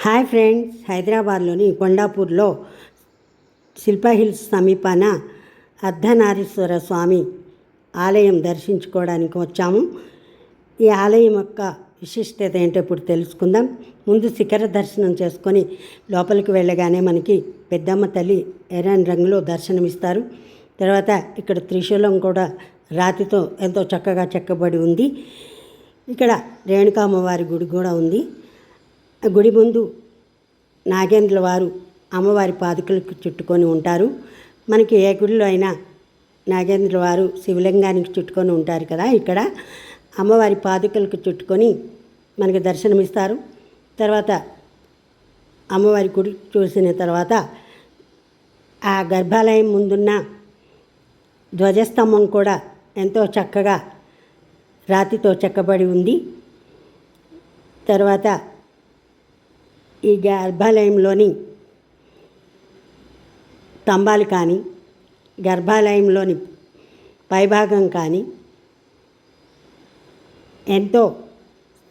Hi friends, హైదరాబాద్లోని కొండాపూర్లో Shilpa hills సమీపాన అర్ధనారీశ్వర స్వామి ఆలయం దర్శించుకోవడానికి వచ్చాము. ఈ ఆలయం యొక్క విశిష్టత ఏంటో ఇప్పుడు తెలుసుకుందాం. ముందు శిఖర దర్శనం చేసుకొని లోపలికి వెళ్ళగానే మనకి పెద్దమ్మ తల్లి ఎర్రని రంగులో దర్శనమిస్తారు. తర్వాత ఇక్కడ త్రిశూలం కూడా రాతితో ఎంతో చక్కగా చెక్కబడి ఉంది. ఇక్కడ రేణుకామ్మవారి గుడి కూడా ఉంది. గుడి ముందు నాగేంద్రుల వారు అమ్మవారి పాదుకలకు చుట్టుకొని ఉంటారు. మనకి ఏ గుడిలో అయినా నాగేంద్రుల వారు శివలింగానికి చుట్టుకొని ఉంటారు కదా, ఇక్కడ అమ్మవారి పాదుకలకు చుట్టుకొని మనకి దర్శనమిస్తారు. తర్వాత అమ్మవారి గుడి చూసిన తర్వాత ఆ గర్భాలయం ముందున్న ధ్వజస్తంభం కూడా ఎంతో చక్కగా రాతితో చెక్కబడి ఉంది. తర్వాత ఈ గర్భాలయంలోని స్తంభాలు కానీ గర్భాలయంలోని పైభాగం కానీ ఎంతో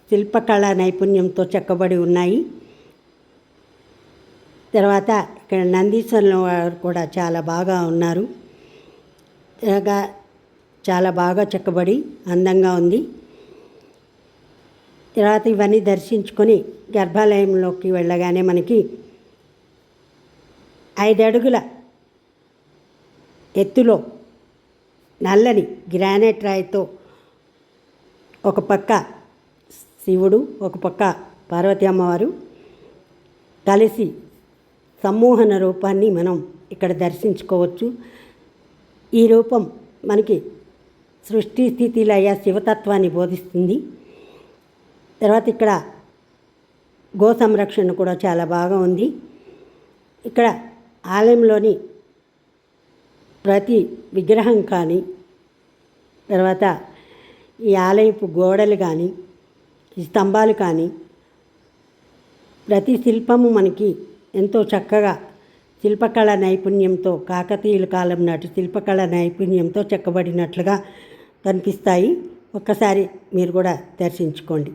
శిల్పకళా నైపుణ్యంతో చెక్కబడి ఉన్నాయి. తర్వాత ఇక్కడ నందీశ్వరుల వారు కూడా చాలా బాగా ఉన్నారు. చాలా బాగా చెక్కబడి అందంగా ఉంది. తర్వాత ఇవన్నీ దర్శించుకొని గర్భాలయంలోకి వెళ్ళగానే మనకి 5 అడుగుల ఎత్తులో నల్లని గ్రానైట్ రాయితో ఒక పక్క శివుడు, ఒక పక్క పార్వతీ అమ్మవారు కలిసి సమ్మోహన రూపాన్ని మనం ఇక్కడ దర్శించుకోవచ్చు. ఈ రూపం మనకి సృష్టి స్థితి లయ శివతత్వాన్ని బోధిస్తుంది. తర్వాత ఇక్కడ గో సంరక్షణ కూడా చాలా బాగా ఉంది. ఇక్కడ ఆలయంలోని ప్రతి విగ్రహం కానీ, తర్వాత ఈ ఆలయపు గోడలు కానీ, ఈ స్తంభాలు కానీ, ప్రతి శిల్పము మనకి ఎంతో చక్కగా శిల్పకళ నైపుణ్యంతో, కాకతీయుల కాలం నాటి శిల్పకళ నైపుణ్యంతో చెక్కబడినట్లుగా కనిపిస్తాయి. ఒక్కసారి మీరు కూడా దర్శించుకోండి.